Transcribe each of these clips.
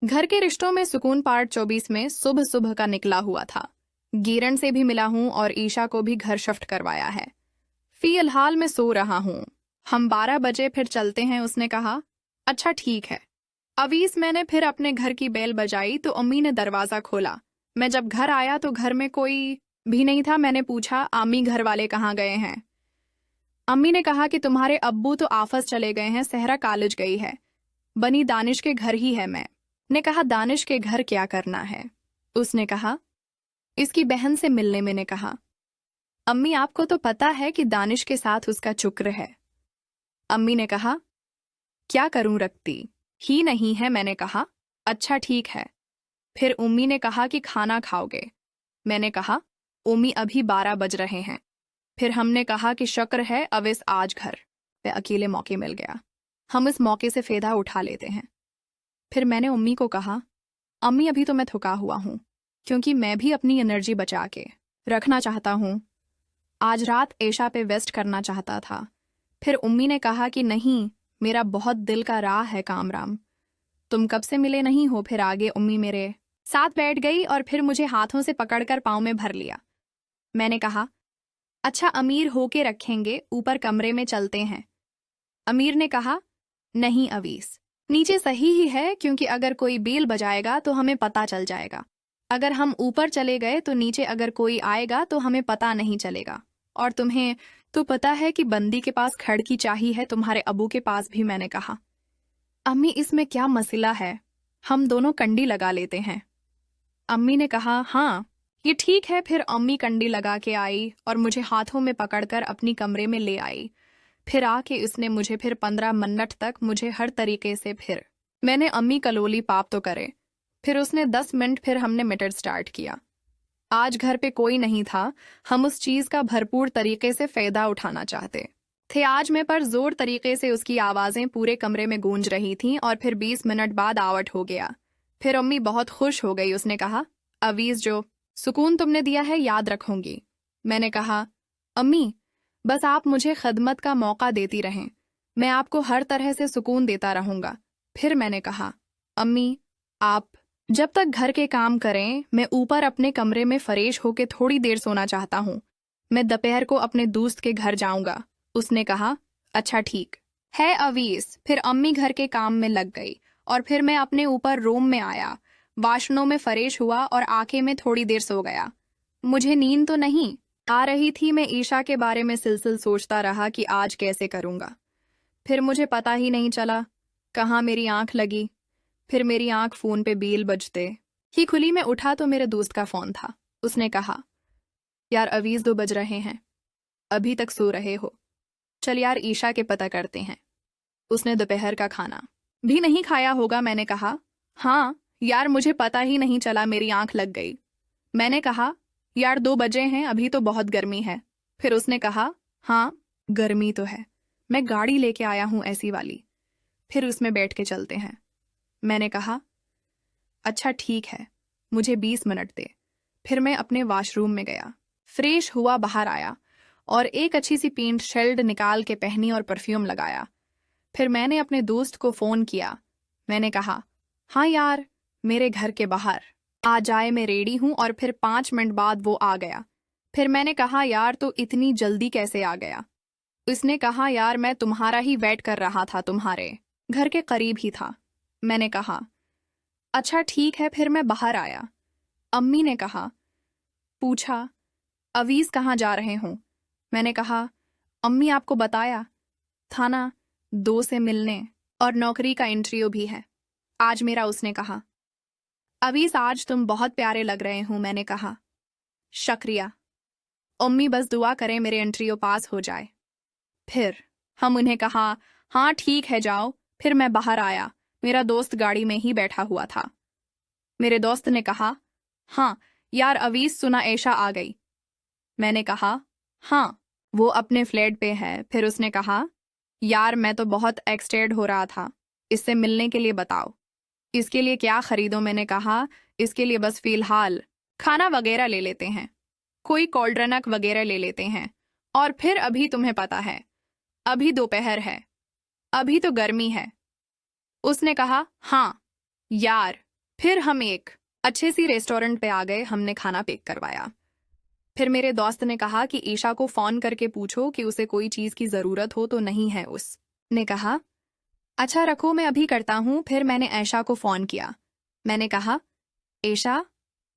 घर के रिश्तों में सुकून पार्ट 24 में सुबह सुबह का निकला हुआ था। गीरण से भी मिला हूं और ईशा को भी घर शिफ्ट करवाया है। फिलहाल मैं सो रहा हूं। हम 12 बजे फिर चलते हैं, उसने कहा। अच्छा ठीक है। अवीस मैंने फिर अपने घर की बेल बजाई तो अम्मी ने दरवाजा खोला। मैं जब घर आया तो घर में कोई भी नहीं था। मैंने पूछा, अम्मी घर वाले कहाँ गए हैं? अम्मी ने कहा कि तुम्हारे अब्बू तो आफस चले गए हैं, सहरा कॉलेज गई है। बनी दानिश के घर ही है। मैं ने कहा, दानिश के घर क्या करना है? उसने कहा, इसकी बहन से मिलने। मैंने कहा, अम्मी आपको तो पता है कि दानिश के साथ उसका चुक्र है। अम्मी ने कहा, क्या करूं, रखती ही नहीं है। मैंने कहा, अच्छा ठीक है। फिर उम्मी ने कहा कि खाना खाओगे? मैंने कहा, उम्मी अभी 12 बज रहे हैं। फिर हमने कहा कि शुक्र है अविस आज घर पे अकेले मौके मिल गया, हम इस मौके से फायदा उठा लेते हैं। फिर मैंने उम्मी को कहा, अम्मी अभी तो मैं थका हुआ हूं, क्योंकि मैं भी अपनी एनर्जी बचा के रखना चाहता हूं। आज रात ऐशा पे वेस्ट करना चाहता था। फिर उम्मी ने कहा कि नहीं, मेरा बहुत दिल का राह है कामराम, तुम कब से मिले नहीं हो। फिर आगे उम्मी मेरे साथ बैठ गई और फिर मुझे हाथों से पकड़कर पाँव में भर लिया। मैंने कहा, अच्छा अमीर होके रखेंगे, ऊपर कमरे में चलते हैं। अमीर ने कहा, नहीं अवीस, नीचे सही ही है, क्योंकि अगर कोई बेल बजाएगा तो हमें पता चल जाएगा। अगर हम ऊपर चले गए तो नीचे अगर कोई आएगा तो हमें पता नहीं चलेगा। और तुम्हें तो पता है कि बंदी के पास खड़की चाही है, तुम्हारे अबू के पास भी। मैंने कहा, अम्मी इसमें क्या मसला है, हम दोनों कंडी लगा लेते हैं। अम्मी ने कहा, हाँ ये ठीक है। फिर अम्मी कंडी लगा के आई और मुझे हाथों में पकड़कर अपनी कमरे में ले आई। फिर आके उसने मुझे फिर 15 मिनट तक मुझे हर तरीके से फिर मैंने अम्मी कलोली पाप तो करे। फिर उसने 10 मिनट फिर हमने मीटर स्टार्ट किया। आज घर पे कोई नहीं था, हम उस चीज का भरपूर तरीके से फायदा उठाना चाहते थे आज में, पर जोर तरीके से उसकी आवाजें पूरे कमरे में गूंज रही थीं। और फिर 20 मिनट बाद आउट हो गया। फिर अम्मी बहुत खुश हो गई। उसने कहा, अवीज जो सुकून तुमने दिया है याद रखूंगी। मैंने कहा, अम्मी बस आप मुझे खदमत का मौका देती रहें, मैं आपको हर तरह से सुकून देता रहूंगा। फिर मैंने कहा, अम्मी आप जब तक घर के काम करें, मैं ऊपर अपने कमरे में फरेश होके थोड़ी देर सोना चाहता हूँ। मैं दोपहर को अपने दोस्त के घर जाऊंगा। उसने कहा, अच्छा ठीक है अवीस। फिर अम्मी घर के काम में लग गई और फिर मैं अपने ऊपर रूम में आया, वाशनों में फरेश हुआ और आके मैं थोड़ी देर सो गया। मुझे नींद तो नहीं आ रही थी। मैं ईशा के बारे में सिलसिल सोचता रहा कि आज कैसे करूंगा। फिर मुझे पता ही नहीं चला कहाँ मेरी आंख लगी। फिर मेरी आंख फोन पे बेल बजते ही खुली। मैं उठा तो मेरे दोस्त का फोन था। उसने कहा, यार अवीज 2 बज रहे हैं, अभी तक सो रहे हो? चल यार ईशा के पता करते हैं, उसने दोपहर का खाना भी नहीं खाया होगा। मैंने कहा, हाँ यार मुझे पता ही नहीं चला, मेरी आंख लग गई। मैंने कहा, यार 2 बजे हैं, अभी तो बहुत गर्मी है। फिर उसने कहा, हाँ गर्मी तो है, मैं गाड़ी लेके आया हूं ऐसी वाली, फिर उसमें बैठ के चलते हैं। मैंने कहा, अच्छा ठीक है, मुझे 20 मिनट दे। फिर मैं अपने वॉशरूम में गया, फ्रेश हुआ, बाहर आया और एक अच्छी सी पेंट शेल्ड निकाल के पहनी और परफ्यूम लगाया। फिर मैंने अपने दोस्त को फोन किया। मैंने कहा, हाँ यार मेरे घर के बाहर आ जाए, मैं रेडी हूं। और फिर 5 मिनट बाद वो आ गया। फिर मैंने कहा, यार तो इतनी जल्दी कैसे आ गया? उसने कहा, यार मैं तुम्हारा ही वेट कर रहा था, तुम्हारे घर के करीब ही था। मैंने कहा, अच्छा ठीक है। फिर मैं बाहर आया। अम्मी ने कहा, पूछा, अवीज कहाँ जा रहे हों? मैंने कहा, अम्मी आपको बताया था ना, 2 से मिलने और नौकरी का इंटरव्यू भी है आज मेरा। उसने कहा, अवीस आज तुम बहुत प्यारे लग रहे हो। मैंने कहा, शुक्रिया अम्मी, बस दुआ करें मेरे इंटरव्यू पास हो जाए। फिर हम उन्हें कहा, हाँ ठीक है जाओ। फिर मैं बाहर आया, मेरा दोस्त गाड़ी में ही बैठा हुआ था। मेरे दोस्त ने कहा, हाँ यार अवीस सुना ऐशा आ गई? मैंने कहा, हाँ वो अपने फ्लैट पे है। फिर उसने कहा, यार मैं तो बहुत एक्साइटेड हो रहा था इससे मिलने के लिए, बताओ इसके लिए क्या खरीदो? मैंने कहा, इसके लिए बस फिलहाल खाना वगैरह ले लेते हैं, कोई कोल्ड ड्रिंक वगैरह ले लेते हैं। और फिर अभी तुम्हें पता है अभी दोपहर है, अभी तो गर्मी है। उसने कहा, हाँ यार फिर हम एक अच्छे सी रेस्टोरेंट पे आ गए। हमने खाना पैक करवाया। फिर मेरे दोस्त ने कहा कि ईशा को फोन करके पूछो कि उसे कोई चीज की जरूरत हो तो नहीं है। उसने कहा अच्छा रखो, मैं अभी करता हूँ। फिर मैंने ऐशा को फोन किया। मैंने कहा ऐशा,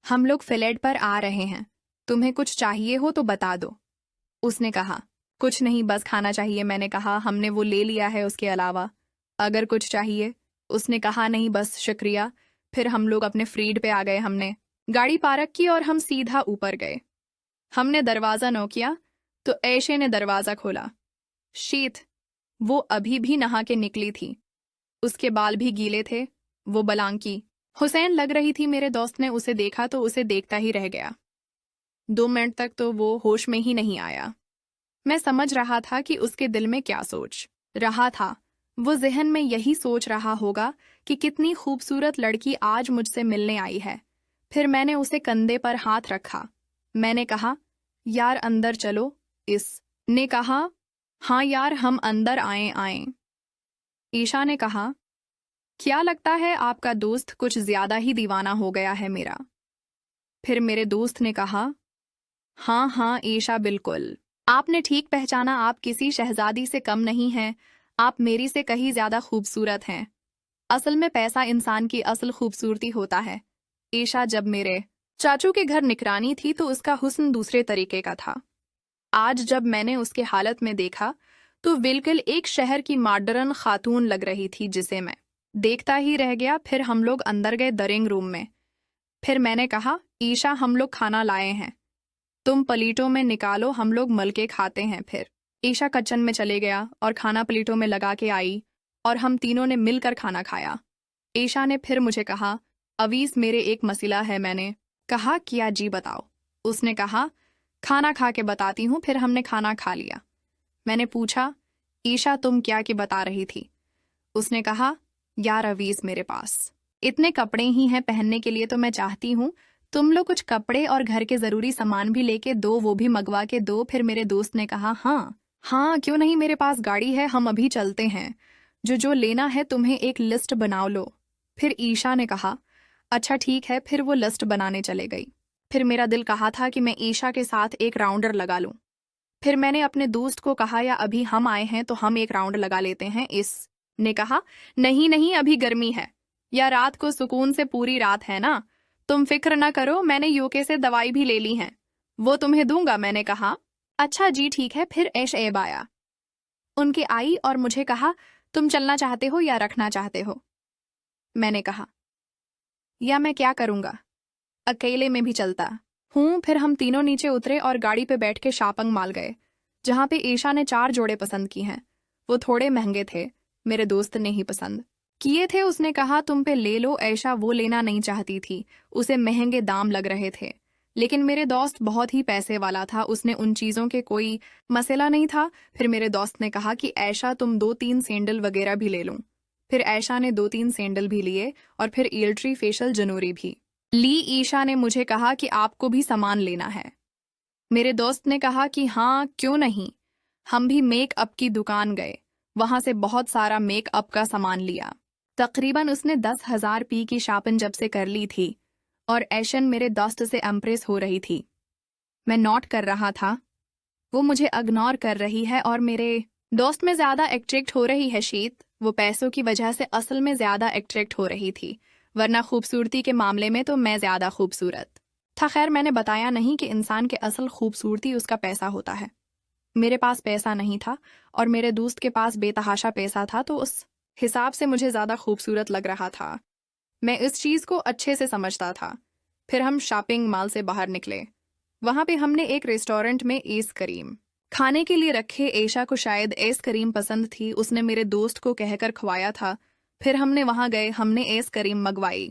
हम लोग फ्लैट पर आ रहे हैं, तुम्हें कुछ चाहिए हो तो बता दो। उसने कहा कुछ नहीं, बस खाना चाहिए। मैंने कहा हमने वो ले लिया है, उसके अलावा अगर कुछ चाहिए। उसने कहा नहीं बस शुक्रिया। फिर हम लोग अपने फ्रीड पे आ गए। हमने गाड़ी पार्क की और हम सीधा ऊपर गए। हमने दरवाजा नॉक किया तो ऐशे ने दरवाजा खोला। शीत, वो अभी भी नहा के निकली थी, उसके बाल भी गीले थे। वो बलांकी हुसैन लग रही थी। मेरे दोस्त ने उसे देखा तो उसे देखता ही रह गया। 2 मिनट तक तो वो होश में ही नहीं आया। मैं समझ रहा था कि उसके दिल में क्या सोच रहा था। वो जहन में यही सोच रहा होगा कि कितनी खूबसूरत लड़की आज मुझसे मिलने आई है। फिर मैंने उसे कंधे पर हाथ रखा। मैंने कहा यार अंदर चलो। इसने कहा हाँ यार हम अंदर आए। ईशा ने कहा क्या लगता है आपका दोस्त कुछ ज्यादा ही दीवाना हो गया है मेरा। फिर मेरे दोस्त ने कहा हाँ हाँ ईशा, बिल्कुल आपने ठीक पहचाना। आप किसी शहजादी से कम नहीं हैं। आप मेरी से कहीं ज्यादा खूबसूरत हैं। असल में पैसा इंसान की असल खूबसूरती होता है। ईशा जब मेरे चाचू के घर निगरानी थी तो उसका हुस्न दूसरे तरीके का था। आज जब मैंने उसके हालत में देखा तो बिल्कुल एक शहर की मॉडर्न खातून लग रही थी, जिसे मैं देखता ही रह गया। फिर हम लोग अंदर गए ड्राइंग रूम में। फिर मैंने कहा ईशा हम लोग खाना लाए हैं, तुम प्लेटों में निकालो, हम लोग मल के खाते हैं। फिर ईशा किचन में चले गया और खाना प्लेटों में लगा के आई और हम तीनों ने मिलकर खाना खाया। ईशा ने फिर मुझे कहा अवीस मेरे एक मसला है। मैंने कहा क्या जी बताओ। उसने कहा खाना खा के बताती हूँ। फिर हमने खाना खा लिया। मैंने पूछा ईशा तुम क्या के बता रही थी। उसने कहा यार अवीस मेरे पास इतने कपड़े ही हैं पहनने के लिए, तो मैं चाहती हूँ तुम लोग कुछ कपड़े और घर के जरूरी सामान भी लेके दो, वो भी मंगवा के दो। फिर मेरे दोस्त ने कहा हाँ क्यों नहीं, मेरे पास गाड़ी है, हम अभी चलते हैं। जो जो लेना है तुम्हें एक लिस्ट बनाओ लो। फिर ईशा ने कहा अच्छा ठीक है। फिर वो लिस्ट बनाने चले गई। फिर मेरा दिल कहा था कि मैं ईशा के साथ एक राउंडर लगा लूं। फिर मैंने अपने दोस्त को कहा या अभी हम आए हैं तो हम एक राउंड लगा लेते हैं। इसने कहा नहीं नहीं अभी गर्मी है, या रात को सुकून से पूरी रात है ना, तुम फिक्र ना करो, मैंने यूके से दवाई भी ले ली है, वो तुम्हें दूंगा। मैंने कहा अच्छा जी ठीक है। फिर ऐश एब आया, उनके आई और मुझे कहा तुम चलना चाहते हो या रखना चाहते हो। मैंने कहा या मैं क्या करूंगा, अकेले में भी चलता हूँ। फिर हम तीनों नीचे उतरे और गाड़ी पे बैठ के शापंग माल गए, जहां पे ईशा ने 4 जोड़े पसंद की हैं। वो थोड़े महंगे थे, मेरे दोस्त ने ही पसंद किए थे। उसने कहा तुम पे ले लो। ऐशा वो लेना नहीं चाहती थी, उसे महंगे दाम लग रहे थे। लेकिन मेरे दोस्त बहुत ही पैसे वाला था, उसने उन चीज़ों के कोई मसला नहीं था। फिर मेरे दोस्त ने कहा कि ऐशा तुम 2-3 सैंडल वगैरह भी ले लूं। फिर ऐशा ने 2-3 सैंडल भी लिए और फिर ईल्ट्री फेशियल जनूरी भी ली। ईशा ने मुझे कहा कि आपको भी सामान लेना है। मेरे दोस्त ने कहा कि हाँ क्यों नहीं। हम भी मेकअप की दुकान गए, वहां से बहुत सारा मेकअप का सामान लिया। तकरीबन उसने 10,000 पी की शॉपिंग जब से कर ली थी और ऐशन मेरे दोस्त से इम्प्रेस हो रही थी। मैं नोट कर रहा था, वो मुझे इग्नोर कर रही है और मेरे दोस्त में ज्यादा अट्रैक्ट हो रही है। शीत वो पैसों की वजह से असल में ज्यादा अट्रैक्ट हो रही थी, वरना खूबसूरती के मामले में तो मैं ज्यादा खूबसूरत था। खैर मैंने बताया नहीं कि इंसान के असल खूबसूरती उसका पैसा होता है। मेरे पास पैसा नहीं था और मेरे दोस्त के पास बेतहाशा पैसा था, तो उस हिसाब से मुझे ज्यादा खूबसूरत लग रहा था। मैं इस चीज को अच्छे से समझता था। फिर हम शॉपिंग मॉल से बाहर निकले। वहां पे हमने एक रेस्टोरेंट में एस करीम खाने के लिए रखे। ऐशा को शायद एस करीम पसंद थी, उसने मेरे दोस्त को कहकर खवाया था। फिर हमने वहां गए, हमने एस करीम मंगवाई।